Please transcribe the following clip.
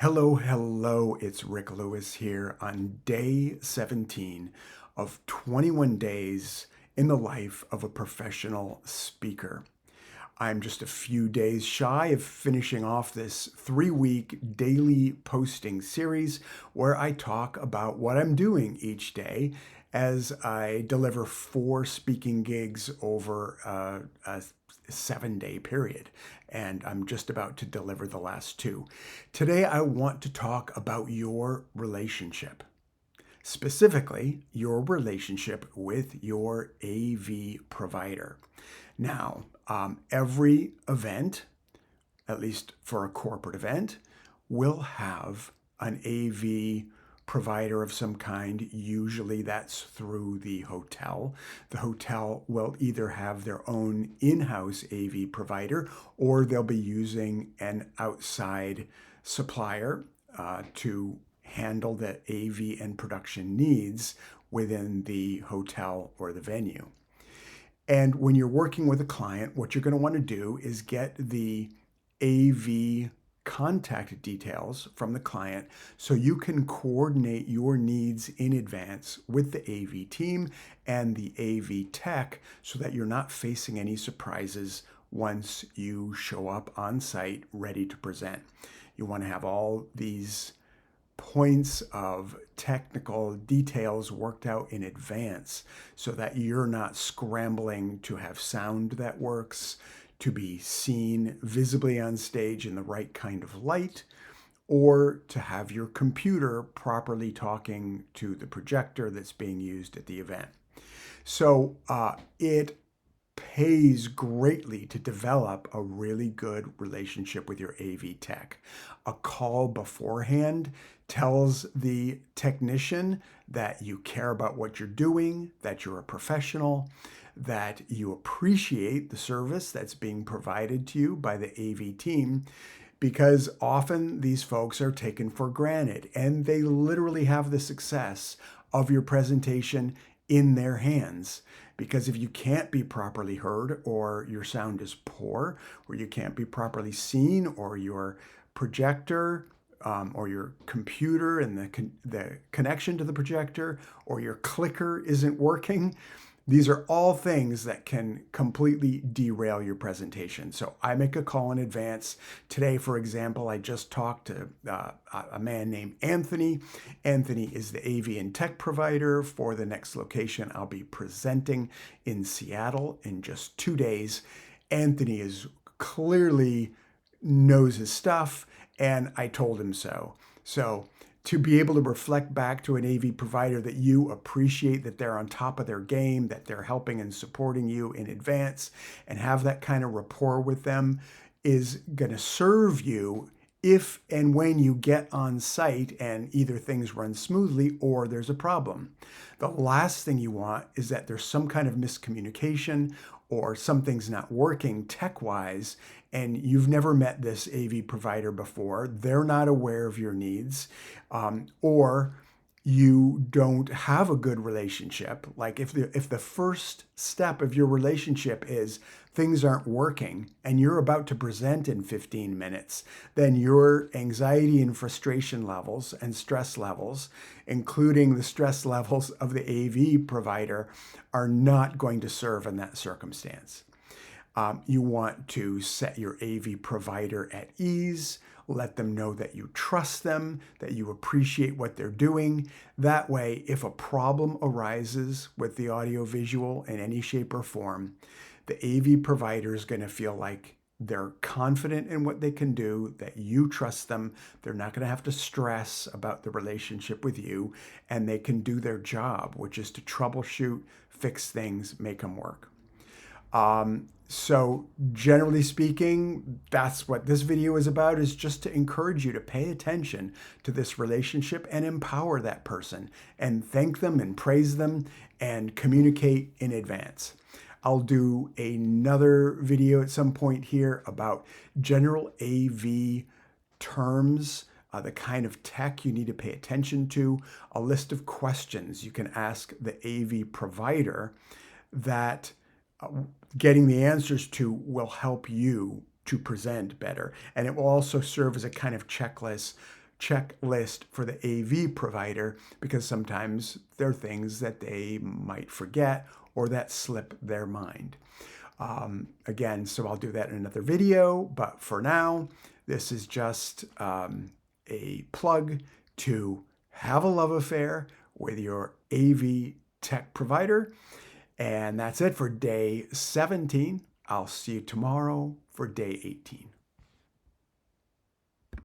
Hello, it's Rick Lewis here on day 17 of 21 days in the life of a professional speaker. I'm just a few days shy of finishing off this 3-week daily posting series where I talk about what I'm doing each day as I deliver 4 speaking gigs over a 7-day period. And I'm just about to deliver the last 2. Today, I want to talk about your relationship, specifically your relationship with your AV provider. Now, every event, at least for a corporate event, will have an AV provider of some kind. Usually that's through the hotel. The hotel will either have their own in-house AV provider or they'll be using an outside supplier to handle the AV and production needs within the hotel or the venue. And when you're working with a client, what you're going to want to do is get the AV contact details from the client so you can coordinate your needs in advance with the AV team and the AV tech so that you're not facing any surprises once you show up on site ready to present. You want to have all these points of technical details worked out in advance so that you're not scrambling to have sound that works, to be seen visibly on stage in the right kind of light, or to have your computer properly talking to the projector that's being used at the event. So it pays greatly to develop a really good relationship with your AV tech. A call beforehand tells the technician that you care about what you're doing, that you're a professional, that you appreciate the service that's being provided to you by the AV team, because often these folks are taken for granted and they literally have the success of your presentation in their hands. Because if you can't be properly heard, or your sound is poor, or you can't be properly seen, or your projector or your computer and the connection to the projector or your clicker isn't working, these are all things that can completely derail your presentation. So I make a call in advance. Today, for example, I just talked to a man named Anthony. Anthony is the AV and tech provider for the next location I'll be presenting in Seattle in just 2 days. Anthony is clearly knows his stuff, and I told him so. So to be able to reflect back to an AV provider that you appreciate that they're on top of their game, that they're helping and supporting you in advance, and have that kind of rapport with them is going to serve you if and when you get on site and either things run smoothly or there's a problem. The last thing you want is that there's some kind of miscommunication or something's not working tech-wise, and you've never met this AV provider before, they're not aware of your needs, or you don't have a good relationship. Like if the first step of your relationship is things aren't working and you're about to present in 15 minutes, then your anxiety and frustration levels and stress levels, including the stress levels of the AV provider, are not going to serve in that circumstance. You want to set your AV provider at ease, let them know that you trust them, that you appreciate what they're doing. That way, if a problem arises with the audiovisual in any shape or form, the AV provider is going to feel like they're confident in what they can do, that you trust them. They're not going to have to stress about the relationship with you, and they can do their job, which is to troubleshoot, fix things, make them work. So generally speaking, that's what this video is about, is just to encourage you to pay attention to this relationship and empower that person and thank them and praise them and communicate in advance. I'll do another video at some point here about general AV terms, the kind of tech you need to pay attention to, a list of questions you can ask the AV provider that getting the answers to will help you to present better. And it will also serve as a kind of checklist checklist for the AV provider, because sometimes there are things that they might forget or that slip their mind. Again, so I'll do that in another video, but for now, this is just a plug to have a love affair with your AV tech provider. And that's it for day 17. I'll see you tomorrow for day 18.